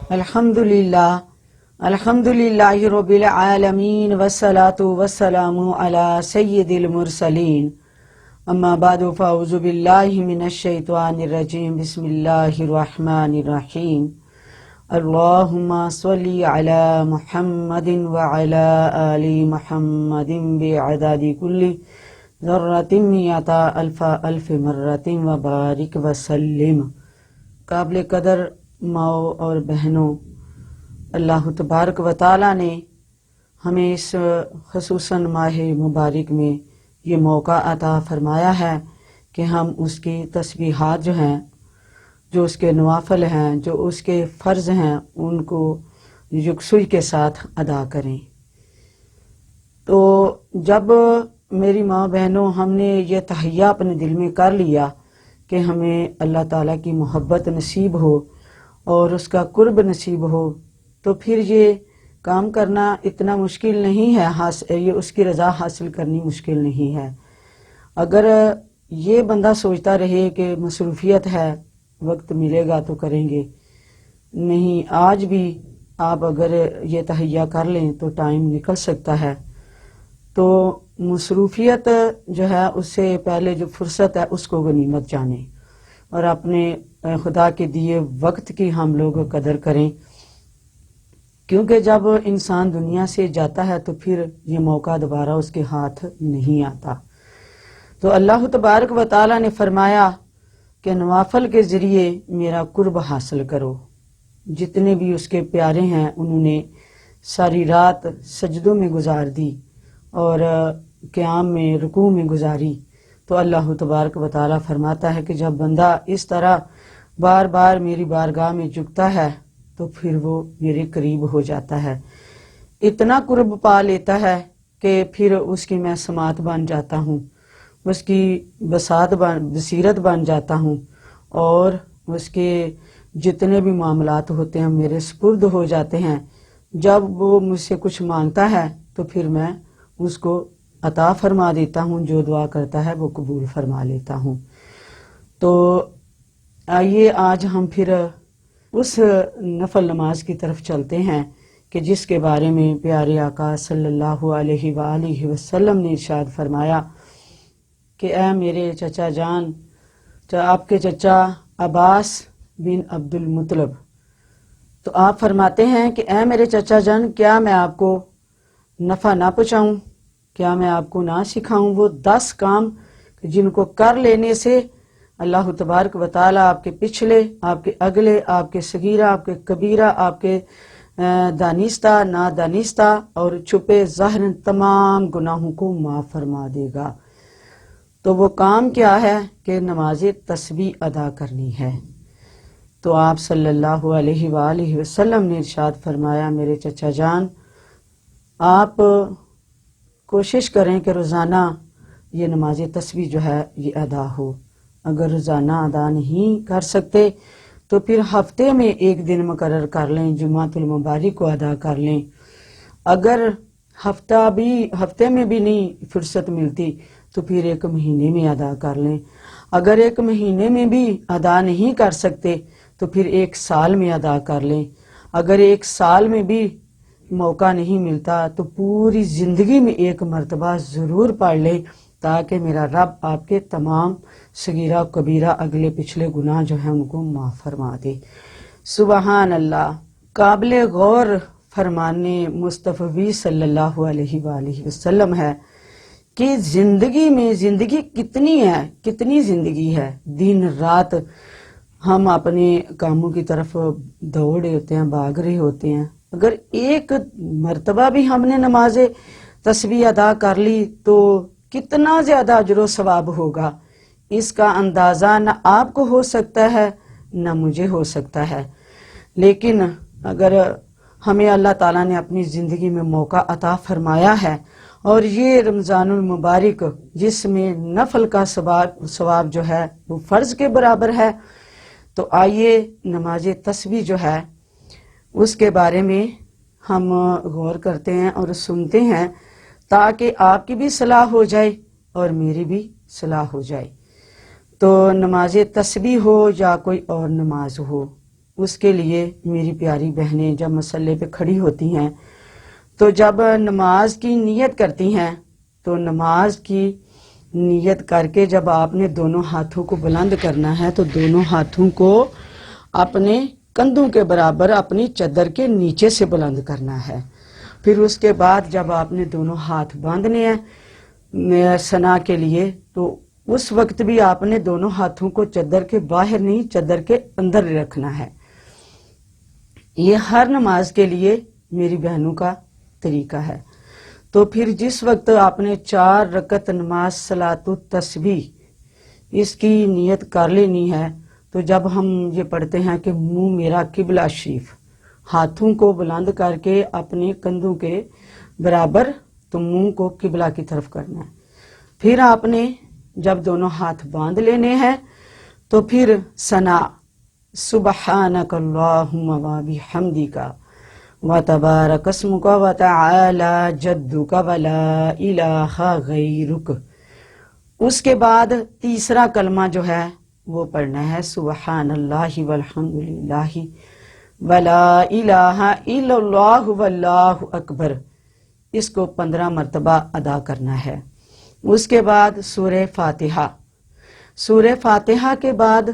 الحمدللہ رب العالمین والصلاة والسلام علی سید المرسلین اما بعد فاعوذ باللہ من الشیطان الرجیم بسم اللہ الرحمن الرحیم اللہم صلی علی محمد وعلی آل محمد بعدد کل ذرۃ مئۃ الف مرۃ وبارک وسلم۔ قابل قدر ماؤں اور بہنوں، اللہ تبارک و تعالیٰ نے ہمیں اس خصوصاً ماہ مبارک میں یہ موقع عطا فرمایا ہے کہ ہم اس کی تسبیحات جو ہیں، جو اس کے نوافل ہیں، جو اس کے فرض ہیں، ان کو یکسوئی کے ساتھ ادا کریں۔ تو جب میری ماں بہنوں ہم نے یہ تہیہ اپنے دل میں کر لیا کہ ہمیں اللہ تعالیٰ کی محبت نصیب ہو اور اس کا قرب نصیب ہو، تو پھر یہ کام کرنا اتنا مشکل نہیں ہے، یہ اس کی رضا حاصل کرنی مشکل نہیں ہے۔ اگر یہ بندہ سوچتا رہے کہ مصروفیت ہے، وقت ملے گا تو کریں گے، نہیں، آج بھی آپ اگر یہ تہیہ کر لیں تو ٹائم نکل سکتا ہے۔ تو مصروفیت جو ہے اس سے پہلے جو فرصت ہے اس کو غنیمت جانیں اور اپنے خدا کے دیے وقت کی ہم لوگ قدر کریں، کیونکہ جب انسان دنیا سے جاتا ہے تو پھر یہ موقع دوبارہ اس کے ہاتھ نہیں آتا۔ تو اللہ تبارک و تعالیٰ نے فرمایا کہ نوافل کے ذریعے میرا قرب حاصل کرو۔ جتنے بھی اس کے پیارے ہیں انہوں نے ساری رات سجدوں میں گزار دی اور قیام میں، رکوع میں گزاری۔ تو اللہ تبارک و تعالیٰ فرماتا ہے کہ جب بندہ اس طرح بار بار میری بارگاہ میں جھکتا ہے تو پھر وہ میرے قریب ہو جاتا ہے، اتنا قرب پا لیتا ہے کہ پھر اس کی میں سماعت بن جاتا ہوں، اس کی بصیرت بن جاتا ہوں، اور اس کے جتنے بھی معاملات ہوتے ہیں میرے سپرد ہو جاتے ہیں۔ جب وہ مجھ سے کچھ مانگتا ہے تو پھر میں اس کو عطا فرما دیتا ہوں، جو دعا کرتا ہے وہ قبول فرما لیتا ہوں۔ تو آئیے آج ہم پھر اس نفل نماز کی طرف چلتے ہیں کہ جس کے بارے میں پیارے آقا صلی اللہ علیہ وآلہ وسلم نے ارشاد فرمایا کہ اے میرے چچا جان، آپ کے چچا عباس بن عبد المطلب، تو آپ فرماتے ہیں کہ اے میرے چچا جان، کیا میں آپ کو نفع نہ پہنچاؤں، کیا میں آپ کو نہ سکھاؤں وہ 10 کام جن کو کر لینے سے اللہ تبارک و تعالیٰ آپ کے پچھلے، آپ کے اگلے، آپ کے صغیرہ، آپ کے کبیرہ، آپ کے دانستہ، نادانستہ اور چھپے ظاہر تمام گناہوں کو معاف فرما دے گا۔ تو وہ کام کیا ہے کہ نماز تسبیح ادا کرنی ہے۔ تو آپ صلی اللہ علیہ وآلہ وسلم نے ارشاد فرمایا میرے چچا جان، آپ کوشش کریں کہ روزانہ یہ نماز تسبیح جو ہے یہ ادا ہو۔ اگر روزانہ ادا نہیں کر سکتے تو پھر ہفتے میں ایک دن مقرر کر لیں، جمعۃ المبارک کو ادا کر لیں۔ اگر ہفتے میں بھی نہیں فرصت ملتی تو پھر 1 مہینے میں ادا کر لیں۔ اگر 1 مہینے میں بھی ادا نہیں کر سکتے تو پھر 1 سال میں ادا کر لیں۔ اگر 1 سال میں بھی موقع نہیں ملتا تو پوری زندگی میں 1 مرتبہ ضرور پڑھ لیں، تاکہ میرا رب آپ کے تمام صغیرہ کبیرہ اگلے پچھلے گناہ جو ہیں ان کو معاف فرما دے۔ سبحان اللہ۔ قابل غور فرمانے مصطفی صلی اللہ علیہ وآلہ وسلم ہے کہ زندگی کتنی ہے، کتنی زندگی ہے۔ دن رات ہم اپنے کاموں کی طرف دوڑ رہے ہوتے ہیں، بھاگ رہے ہوتے ہیں۔ اگر 1 مرتبہ بھی ہم نے نماز تسبیح ادا کر لی تو کتنا زیادہ اجر و ثواب ہوگا، اس کا اندازہ نہ آپ کو ہو سکتا ہے نہ مجھے ہو سکتا ہے۔ لیکن اگر ہمیں اللہ تعالیٰ نے اپنی زندگی میں موقع عطا فرمایا ہے اور یہ رمضان المبارک جس میں نفل کا ثواب جو ہے وہ فرض کے برابر ہے، تو آئیے نماز تسبیح جو ہے اس کے بارے میں ہم غور کرتے ہیں اور سنتے ہیں، تاکہ آپ کی بھی صلاح ہو جائے اور میری بھی صلاح ہو جائے۔ تو نماز تسبیح ہو یا کوئی اور نماز ہو، اس کے لیے میری پیاری بہنیں جب مصلے پہ کھڑی ہوتی ہیں تو جب نماز کی نیت کرتی ہیں تو نماز کی نیت کر کے جب آپ نے دونوں ہاتھوں کو بلند کرنا ہے تو دونوں ہاتھوں کو اپنے کندھوں کے برابر اپنی چادر کے نیچے سے بلند کرنا ہے۔ پھر اس کے بعد جب آپ نے دونوں ہاتھ باندھنے ہیں ثنا کے لیے تو اس وقت بھی آپ نے دونوں ہاتھوں کو چادر کے باہر نہیں چادر کے اندر رکھنا ہے۔ یہ ہر نماز کے لیے میری بہنوں کا طریقہ ہے۔ تو پھر جس وقت آپ نے 4 رکعت نماز صلاۃ التسبیح اس کی نیت کر لینی ہے تو جب ہم یہ پڑھتے ہیں کہ منہ میرا قبلہ شریف، ہاتھوں کو بلند کر کے اپنے کندھوں کے برابر تو منہ کو قبلہ کی طرف کرنا ہے۔ پھر آپ نے جب دونوں ہاتھ باندھ لینے ہیں تو پھر ثنا سبحانک اللہم و بحمدک وتبارک اسمک وتعالی جدک ولا الہ غیرک۔ اس کے بعد تیسرا کلمہ جو ہے وہ پڑھنا ہے سبحان اللہ والحمد للہ ولا الہ الا اللہ واللہ اکبر، اس کو 15 مرتبہ ادا کرنا ہے۔ اس کے بعد سورہ فاتحہ، سورہ فاتحہ کے بعد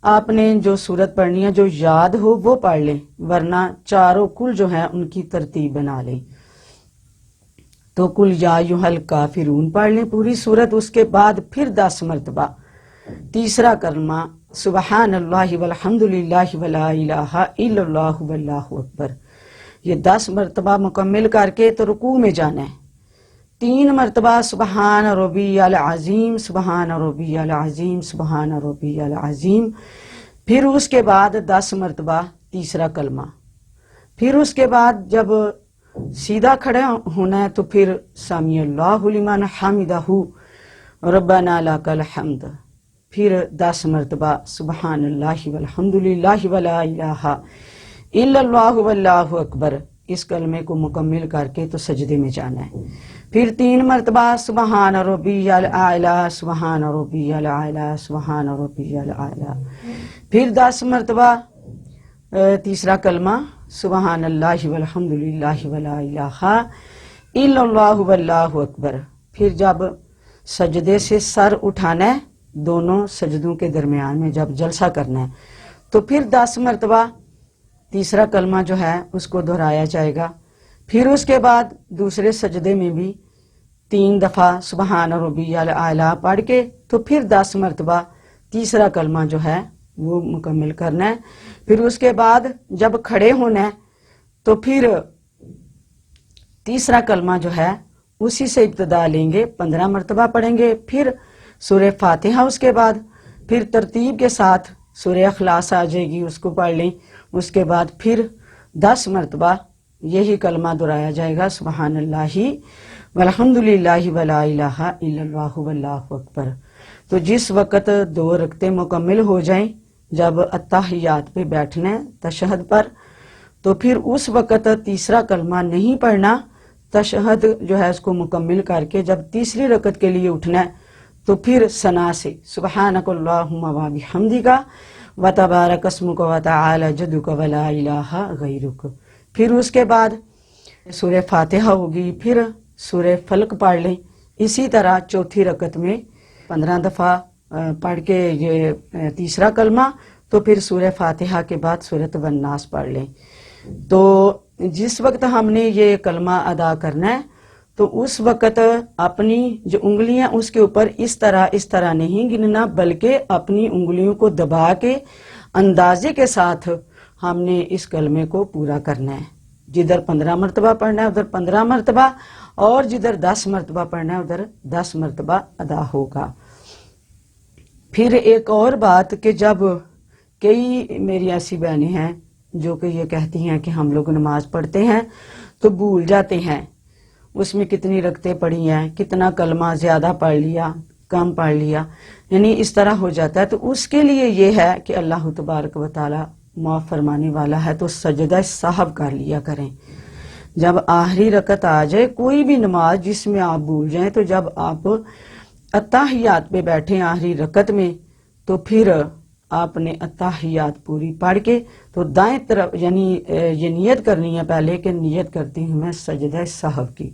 آپ نے جو سورت پڑھنی ہے جو یاد ہو وہ پڑھ لیں، ورنہ چاروں کل جو ہے ان کی ترتیب بنا لیں۔ تو کل یا ایھا الکافرون پڑھ لیں پوری سورت، اس کے بعد پھر 10 مرتبہ تیسرا کلمہ سبحان اللہ والحمد للہ ولا الہ الا اللہ واللہ اکبر، یہ 10 مرتبہ مکمل کر کے تو رکوع میں جانا ہے۔ 3 مرتبہ سبحان ربی العظیم سبحان ربی العظیم سبحان ربی العظیم، پھر اس کے بعد 10 مرتبہ تیسرا کلمہ، پھر اس کے بعد جب سیدھا کھڑے ہونا ہے تو پھر سمیع اللہ لمن حمدہ ربنا لک الحمد، پھر 10 مرتبہ سبحان اللہ والحمد للہ ولا الہ الا اللہ واللہ اکبر، اس کلمے کو مکمل کر کے تو سجدے میں جانا ہے۔ پھر 3 مرتبہ سبحان ربی الاعلی سبحان ربی الاعلی سبحان ربی الاعلی، پھر 10 مرتبہ تیسرا کلمہ سبحان اللہ والحمد للہ ولا الہ الا اللہ واللہ اکبر۔ پھر جب سجدے سے سر اٹھانا ہے دونوں سجدوں کے درمیان میں جب جلسہ کرنا ہے تو پھر 10 مرتبہ تیسرا کلمہ جو ہے اس کو دہرایا جائے گا۔ پھر اس کے بعد دوسرے سجدے میں بھی 3 دفعہ سبحان ربی الاعلی پڑھ کے تو پھر 10 مرتبہ تیسرا کلمہ جو ہے وہ مکمل کرنا ہے۔ پھر اس کے بعد جب کھڑے ہونا ہے تو پھر تیسرا کلمہ جو ہے اسی سے ابتدا لیں گے، 15 مرتبہ پڑھیں گے، پھر سورہ فاتحہ اس کے بعد، پھر ترتیب کے ساتھ سورہ اخلاص آ جائے گی اس کو پڑھ لیں، اس کے بعد پھر 10 مرتبہ یہی کلمہ دہرایا جائے گا سبحان اللہ والحمد للہ ولا الہ الا اللہ واللہ اکبر۔ تو جس وقت 2 رکعتیں مکمل ہو جائیں جب اتحیات پہ بیٹھنا ہے تشہد پر تو پھر اس وقت تیسرا کلمہ نہیں پڑھنا، تشہد جو ہے اس کو مکمل کر کے جب تیسری رکعت کے لیے اٹھنا ہے تو پھر ثنا سے سبحانک اللہم و بحمدک وتبارک اسمک وتعالی جدک ولا الہ غیرک، پھر اس کے بعد سورہ فاتحہ ہوگی، پھر سورہ فلق پڑھ لیں، اسی طرح چوتھی رکعت میں 15 دفعہ پڑھ کے یہ تیسرا کلمہ تو پھر سورہ فاتحہ کے بعد سورۃ والناس پڑھ لیں۔ تو جس وقت ہم نے یہ کلمہ ادا کرنا ہے تو اس وقت اپنی جو انگلیاں اس کے اوپر اس طرح نہیں گننا، بلکہ اپنی انگلیوں کو دبا کے اندازے کے ساتھ ہم نے اس کلمے کو پورا کرنا ہے، جدھر 15 مرتبہ پڑھنا ہے ادھر 15 مرتبہ، اور جدھر 10 مرتبہ پڑھنا ہے ادھر 10 مرتبہ ادا ہوگا۔ پھر ایک اور بات کہ جب کئی میری ایسی بہنیں ہیں جو کہ یہ کہتی ہیں کہ ہم لوگ نماز پڑھتے ہیں تو بھول جاتے ہیں اس میں کتنی رکعتیں پڑھی ہیں، کتنا کلمہ زیادہ پڑھ لیا کم پڑھ لیا، یعنی اس طرح ہو جاتا ہے۔ تو اس کے لیے یہ ہے کہ اللہ تبارک و تعالی معاف فرمانے والا ہے، تو سجدہ سہو کر لیا کریں۔ جب آخری رکعت آ جائے کوئی بھی نماز جس میں آپ بھول جائیں، تو جب آپ اتحیات پہ بیٹھیں آخری رکعت میں تو پھر آپ نے اتحیات پوری پڑھ کے تو دائیں طرف یعنی یہ نیت کرنی ہے پہلے کہ نیت کرتی ہوں میں سجدہ سہو کی،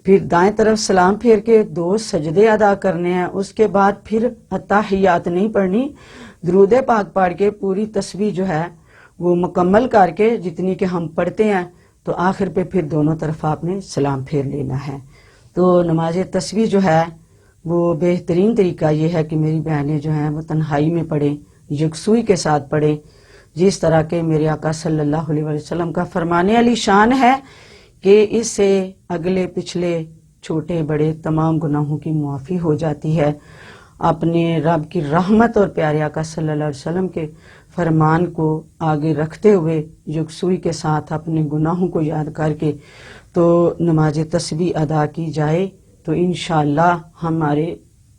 پھر دائیں طرف سلام پھیر کے 2 سجدے ادا کرنے ہیں، اس کے بعد پھر اتحیات نہیں پڑھنی، درود پاک پڑھ کے پوری تسبیح جو ہے وہ مکمل کر کے جتنی کہ ہم پڑھتے ہیں تو آخر پہ پھر دونوں طرف آپ نے سلام پھیر لینا ہے۔ تو نماز تسبیح جو ہے وہ بہترین طریقہ یہ ہے کہ میری بہنیں جو ہیں وہ تنہائی میں پڑھیں، یکسوئی کے ساتھ پڑھیں، جس طرح کہ میرے آقا صلی اللہ علیہ وسلم کا فرمانے علی شان ہے کہ اس سے اگلے پچھلے چھوٹے بڑے تمام گناہوں کی معافی ہو جاتی ہے۔ اپنے رب کی رحمت اور پیارے آقا صلی اللہ علیہ وسلم کے فرمان کو آگے رکھتے ہوئے یکسوئی کے ساتھ اپنے گناہوں کو یاد کر کے تو نماز تسبیح ادا کی جائے تو انشاءاللہ ہمارے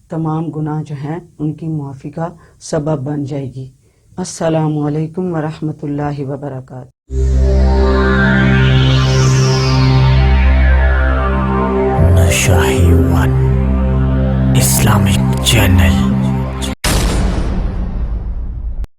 تمام گناہ جو ہیں ان کی معافی کا سبب بن جائے گی۔ السلام علیکم ورحمۃ اللہ وبرکاتہ۔ Shahi One Islamic Channel